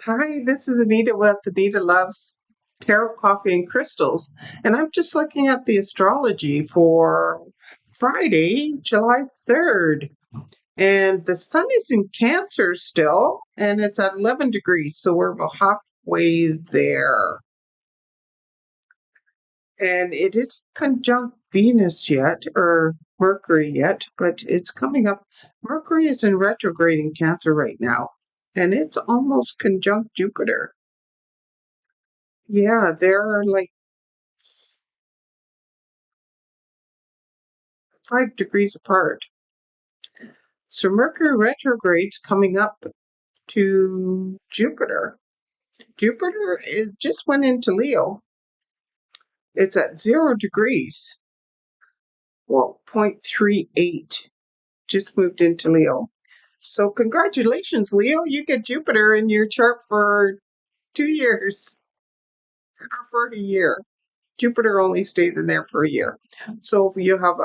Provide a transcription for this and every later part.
Hi, this is Anita with Anita Loves Tarot, Coffee, and Crystals. And I'm just looking at the astrology for Friday, July 3rd. And the sun is in Cancer still, and it's at 11 degrees. So we're about halfway there. And it is conjunct Venus yet, or Mercury yet, but it's coming up. Mercury is in retrograde in Cancer right now, and it's almost conjunct Jupiter. Yeah, they're like 5 degrees apart. So Mercury retrograde's coming up to Jupiter. Jupiter is just went into Leo. It's at 0 degrees. Well, 0.38. Just moved into Leo. So congratulations, Leo. You get Jupiter in your chart for 2 years. Or for a year. Jupiter only stays in there for a year. So you have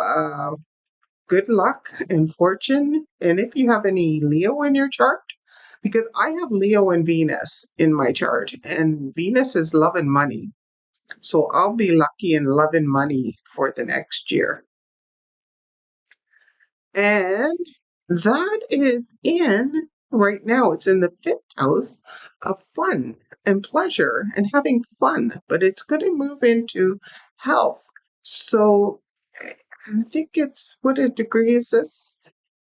good luck and fortune. And if you have any Leo in your chart, because I have Leo and Venus in my chart, and Venus is love and money. So I'll be lucky in love and money for the next year. And that is in, right now, it's in the 5th house of fun and pleasure and having fun, but it's going to move into health. So I think it's, what a degree is this?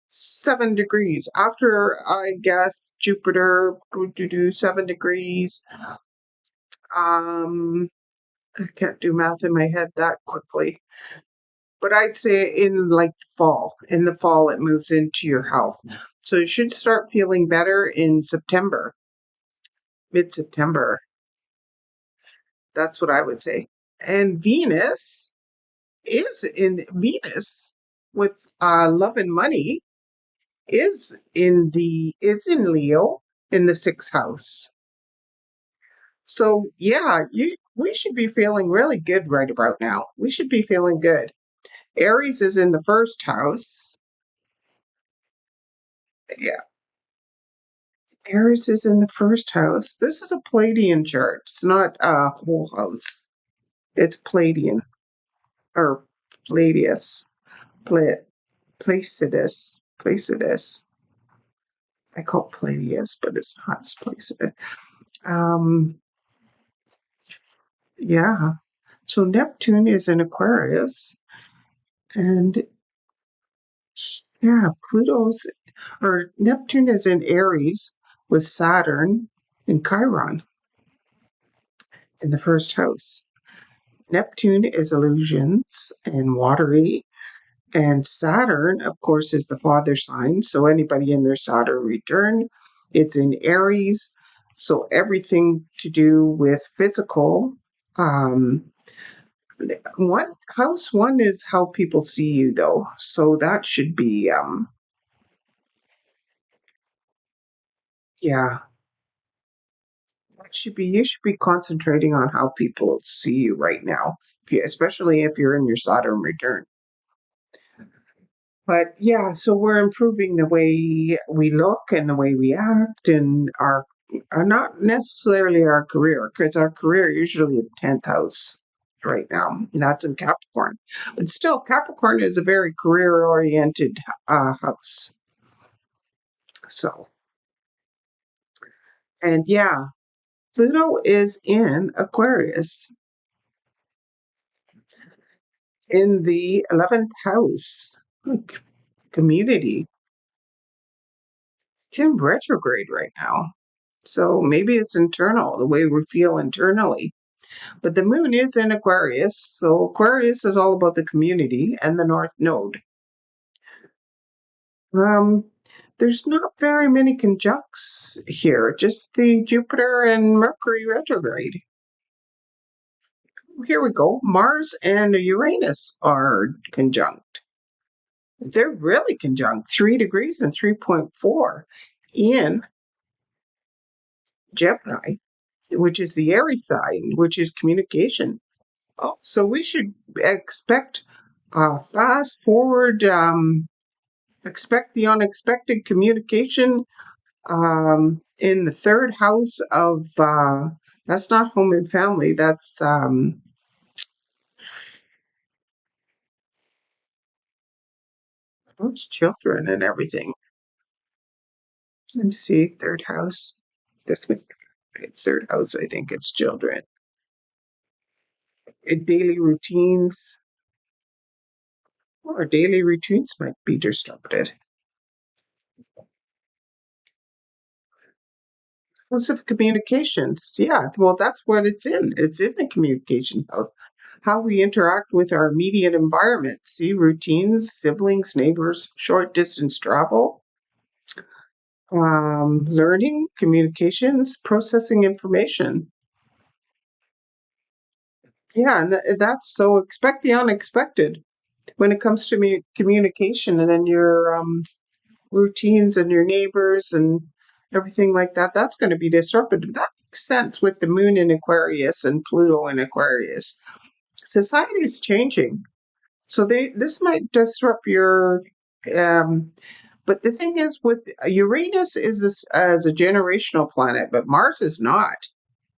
7 degrees. After, I guess, Jupiter would do 7 degrees. I can't do math in my head that quickly. But I'd say in like fall. In the fall, it moves into your health. So you should start feeling better in September, mid-September. That's what I would say. And Venus is in Venus with love and money is in Leo in the 6th house. So yeah, we should be feeling really good right about now. We should be feeling good. Aries is in the 1st house. Yeah. Aries is in the 1st house. This is a Pleiadian chart. It's not a whole house. It's Pleiadian or Pleiadius. Placidus. Placidus. I call it Pleiadius, but it's not as Placidus. Yeah. So Neptune is in Aquarius, and yeah, Neptune is in Aries with Saturn and Chiron in the 1st house. Neptune is illusions and watery, and Saturn, of course, is the father sign. So anybody in their Saturn return, it's in Aries. So everything to do with physical. House 1 is how people see you, though. So that should be, yeah. You should be concentrating on how people see you right now, especially if you're in your Saturn return. But yeah, so we're improving the way we look and the way we act and our not necessarily our career, because our career usually is 10th house right now. And that's in Capricorn. But still, Capricorn is a very career oriented house. So, and yeah, Pluto is in Aquarius in the 11th house, community. It's in retrograde right now. So maybe it's internal, the way we feel internally. But the moon is in Aquarius. So Aquarius is all about the community and the North Node. There's not very many conjuncts here, just the Jupiter and Mercury retrograde. Here we go. Mars and Uranus are conjunct. They're really conjunct, 3 degrees and 3.4 in Gemini, which is the Aries sign, which is communication. Oh, so we should expect fast forward, expect the unexpected communication In the third house of, that's not home and family, that's those children and everything. Let me see, third house. This one, third house, I think it's children. Daily routines, or daily routines might be disrupted. House of communications, yeah, well, that's what it's in. It's in the communication house. How we interact with our immediate environment. See, routines, siblings, neighbors, short distance travel, learning, communications, processing information. Yeah, and that's so expect the unexpected when it comes to communication, and then your routines and your neighbors and everything like that. That's going to be disrupted. That makes sense with the moon in Aquarius and Pluto in Aquarius. Society is changing, so this might disrupt your. Um, but the thing is, with Uranus is this as a generational planet, but Mars is not.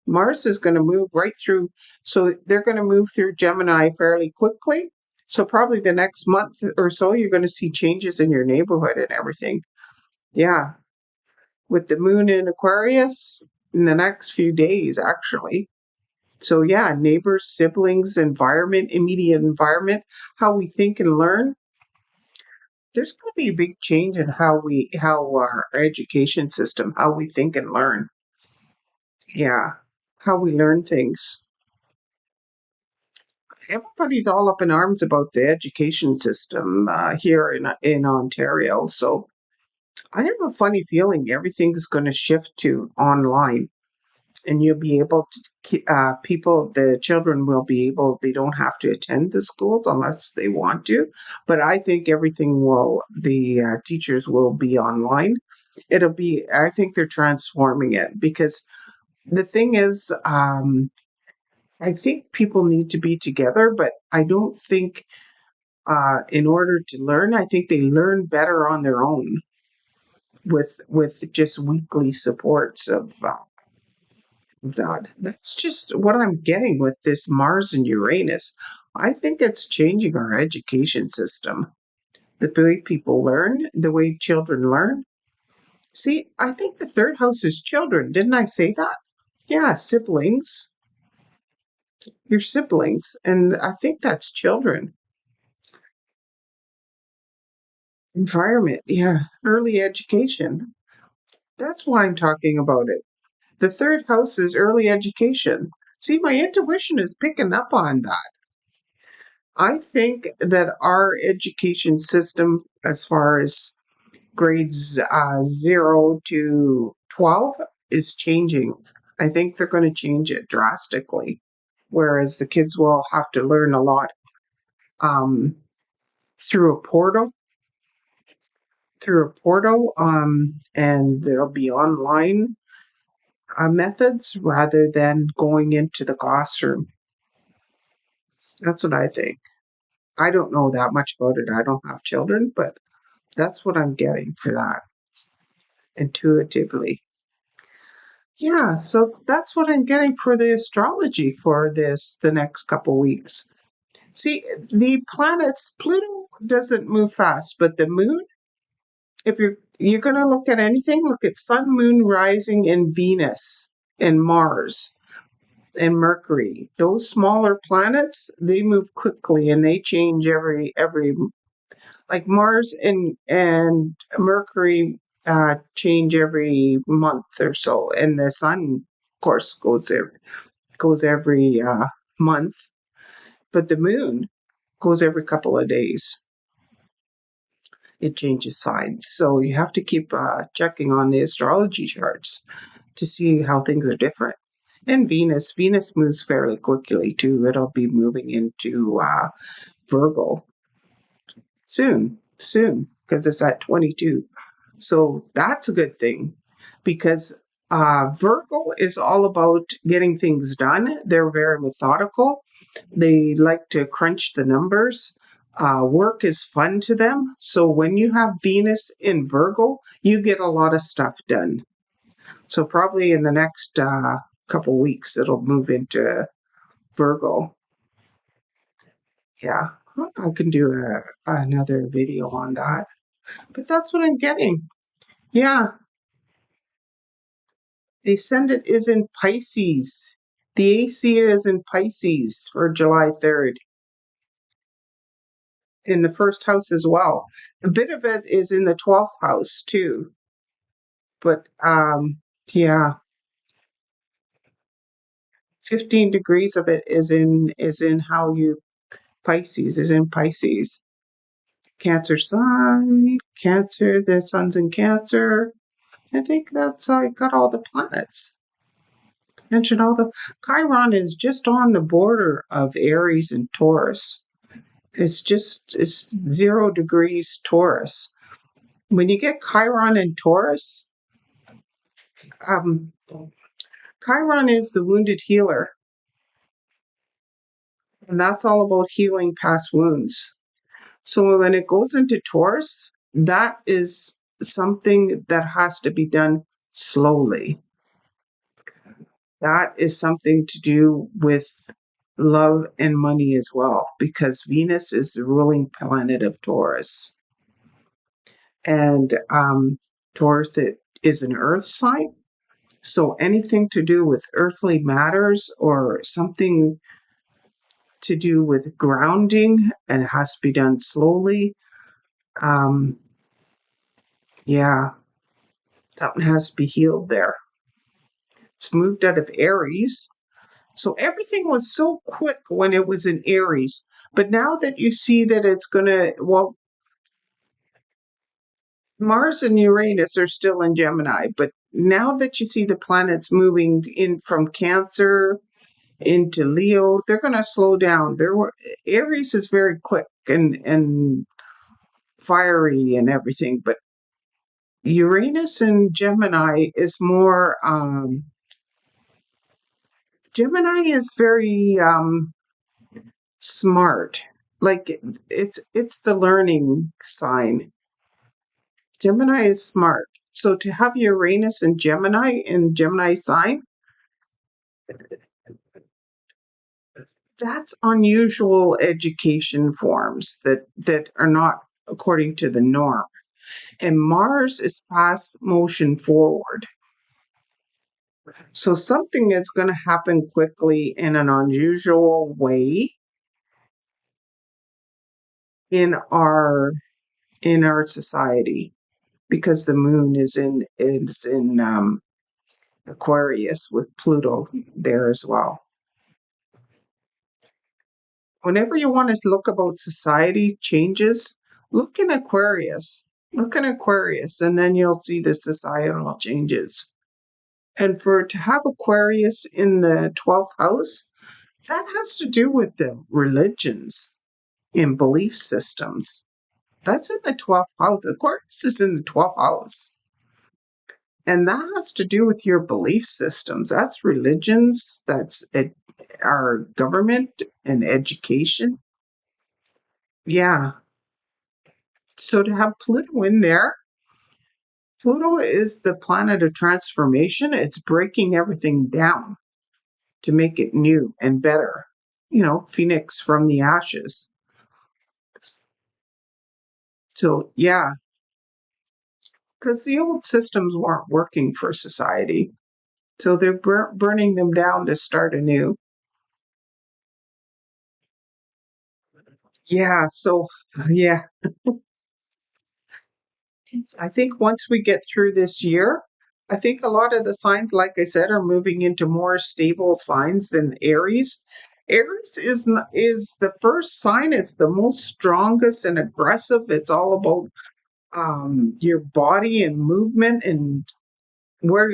Mars is going to move right through. So they're going to move through Gemini fairly quickly. So probably the next month or so, you're going to see changes in your neighborhood and everything. Yeah. With the moon in Aquarius in the next few days, actually. So yeah, neighbors, siblings, environment, immediate environment, how we think and learn. There's going to be a big change in how our education system, how we think and learn. Yeah. How we learn things. Everybody's all up in arms about the education system here in Ontario. So I have a funny feeling everything's going to shift to online, and you'll be able to the children will be able. They don't have to attend the schools unless they want to. But I think everything will. The teachers will be online. It'll be. I think they're transforming it because the thing is. I think people need to be together, but I don't think in order to learn, I think they learn better on their own with just weekly supports of that. That's just what I'm getting with this Mars and Uranus. I think it's changing our education system, the way people learn, the way children learn. See, I think the third house is children. Didn't I say that? Yeah, siblings. Your siblings. And I think that's children. Environment. Yeah. Early education. That's why I'm talking about it. The third house is early education. See, my intuition is picking up on that. I think that our education system, as far as grades 0 to 12, is changing. I think they're going to change it drastically, whereas the kids will have to learn a lot um, through a portal. And there'll be online methods rather than going into the classroom. That's what I think. I don't know that much about it. I don't have children, but that's what I'm getting for that intuitively. Yeah, so that's what I'm getting for the astrology for the next couple weeks. See, the planets, Pluto doesn't move fast, but the moon, if you're going to look at anything, look at Sun, Moon, Rising, and Venus, and Mars, and Mercury. Those smaller planets, they move quickly and they change every like Mars and Mercury change every month or so, and the Sun, of course, goes every month, but the Moon goes every couple of days. It changes signs, so you have to keep checking on the astrology charts to see how things are different. And Venus moves fairly quickly too. It'll be moving into Virgo soon, because it's at 22. So that's a good thing because Virgo is all about getting things done. They're very methodical. They like to crunch the numbers. Work is fun to them. So when you have Venus in Virgo, you get a lot of stuff done. So probably in the next couple weeks, it'll move into Virgo. Yeah, I can do another video on that. But that's what I'm getting. Yeah, the ascendant is in Pisces. The AC is in Pisces for July 3rd. In the first house as well. A bit of it is in the 12th house too. But yeah, 15 degrees of it is in how you Pisces is in Pisces. Cancer sun, Cancer, the sun's in Cancer. I think that's I got all the planets. Mentioned all the Chiron is just on the border of Aries and Taurus. It's 0 degrees Taurus. When you get Chiron and Taurus, um, Chiron is the wounded healer, and that's all about healing past wounds. So when it goes into Taurus, that is something that has to be done slowly. That is something to do with love and money as well, because Venus is the ruling planet of Taurus. And Taurus is an earth sign. So anything to do with earthly matters or something to do with grounding, and it has to be done slowly. Yeah, that one has to be healed there. It's moved out of Aries. So everything was so quick when it was in Aries. But now that you see that it's going to, well, Mars and Uranus are still in Gemini. But now that you see the planets moving in from Cancer into Leo, they're going to slow down. Aries is very quick and fiery and everything. But Uranus and Gemini is more, Gemini is very smart. Like it's the learning sign. Gemini is smart. So to have Uranus and Gemini in Gemini sign, that's unusual education forms that are not according to the norm. And Mars is fast motion forward. So something is going to happen quickly in an unusual way in our society, because the moon is in Aquarius with Pluto there as well. Whenever you want to look about society changes, look in Aquarius. Look in Aquarius, and then you'll see the societal changes. And for to have Aquarius in the 12th house, that has to do with the religions and belief systems. That's in the 12th house. Aquarius is in the 12th house. And that has to do with your belief systems. That's religions, that's our government and education. Yeah. So to have Pluto in there, Pluto is the planet of transformation. It's breaking everything down to make it new and better. Phoenix from the ashes. So, yeah, because the old systems weren't working for society. So they're burning them down to start anew. Yeah, so, yeah, I think once we get through this year, I think a lot of the signs, like I said, are moving into more stable signs than Aries. Aries is the first sign. It's the most strongest and aggressive. It's all about your body and movement and where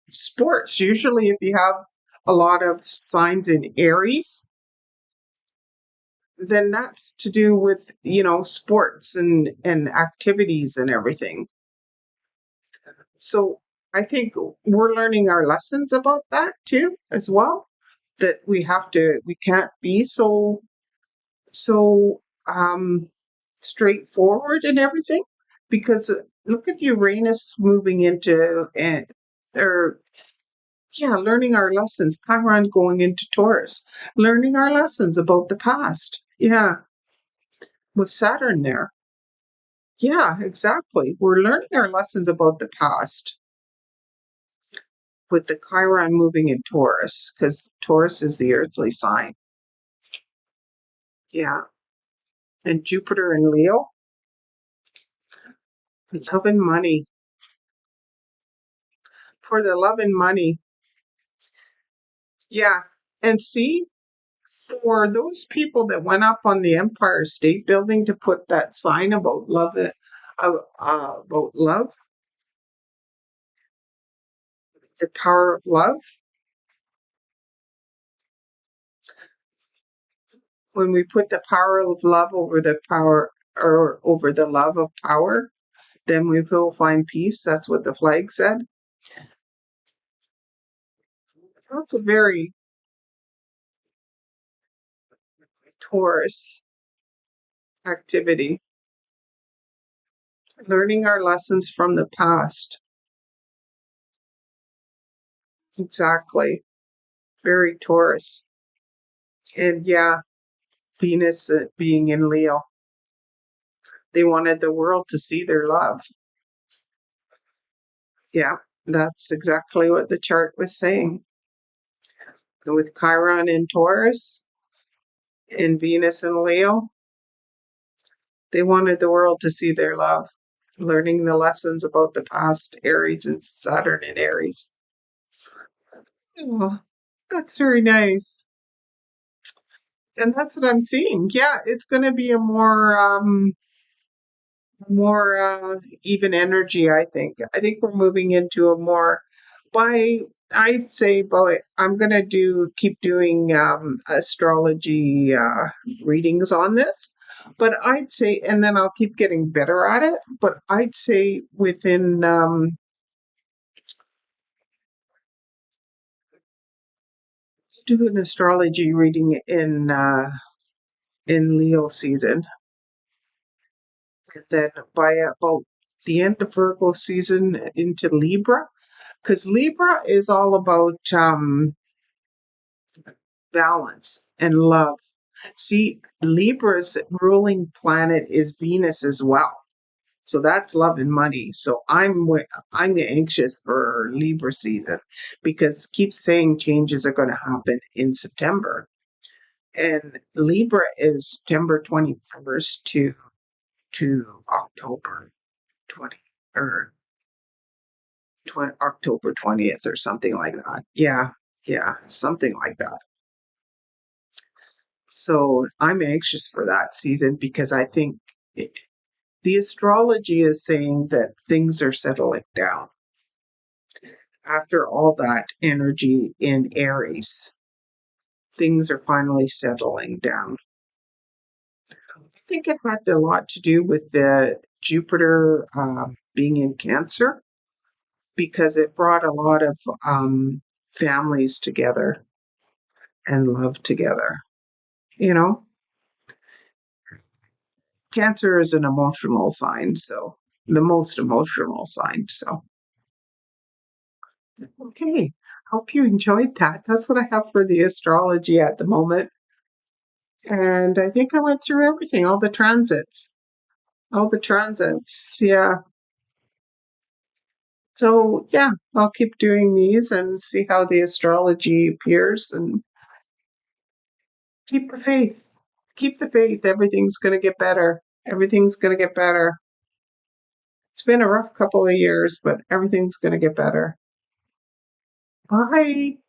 sports. Usually, if you have a lot of signs in Aries, then that's to do with sports and activities and everything. So I think we're learning our lessons about that too, as well. That we can't be so straightforward and everything, because look at Uranus moving into and or yeah, learning our lessons. Chiron going into Taurus, learning our lessons about the past. Yeah, with Saturn there. Yeah, exactly. We're learning our lessons about the past with the Chiron moving in Taurus, because Taurus is the earthly sign. Yeah. And Jupiter in Leo, love and money. For the love and money. Yeah. And see, for those people that went up on the Empire State Building to put that sign about love, about love, the power of love, when we put the power of love over the power or over the love of power, then we will find peace. That's what the flag said. That's a very Taurus activity. Learning our lessons from the past. Exactly. Very Taurus. And yeah, Venus being in Leo. They wanted the world to see their love. Yeah, that's exactly what the chart was saying. With Chiron in Taurus and Venus in Leo, they wanted the world to see their love, learning the lessons about the past, Aries and Saturn in Aries. Oh, that's very nice. And that's what I'm seeing. Yeah, it's going to be a more even energy, I think. I think we're moving into a more by I'd say, but I'm gonna keep doing astrology readings on this. But I'd say, and then I'll keep getting better at it. But I'd say within do an astrology reading in Leo season, and then by about the end of Virgo season into Libra, because Libra is all about balance and love. See, Libra's ruling planet is Venus as well. So that's love and money. So I'm anxious for Libra season because it keeps saying changes are going to happen in September. And Libra is September 21st to October 20 or 20, October 20th or something like that. Yeah. Yeah, something like that. So I'm anxious for that season because I think the astrology is saying that things are settling down after all that energy in Aries. Things are finally settling down. I think it had a lot to do with the Jupiter being in Cancer because it brought a lot of families together and love together. You know, Cancer is an emotional sign, so the most emotional sign. So, okay. Hope you enjoyed that. That's what I have for the astrology at the moment. And I think I went through everything, all the transits. All the transits. Yeah. So, yeah, I'll keep doing these and see how the astrology appears and keep the faith. Keep the faith. Everything's going to get better. Everything's going to get better. It's been a rough couple of years, but everything's going to get better. Bye.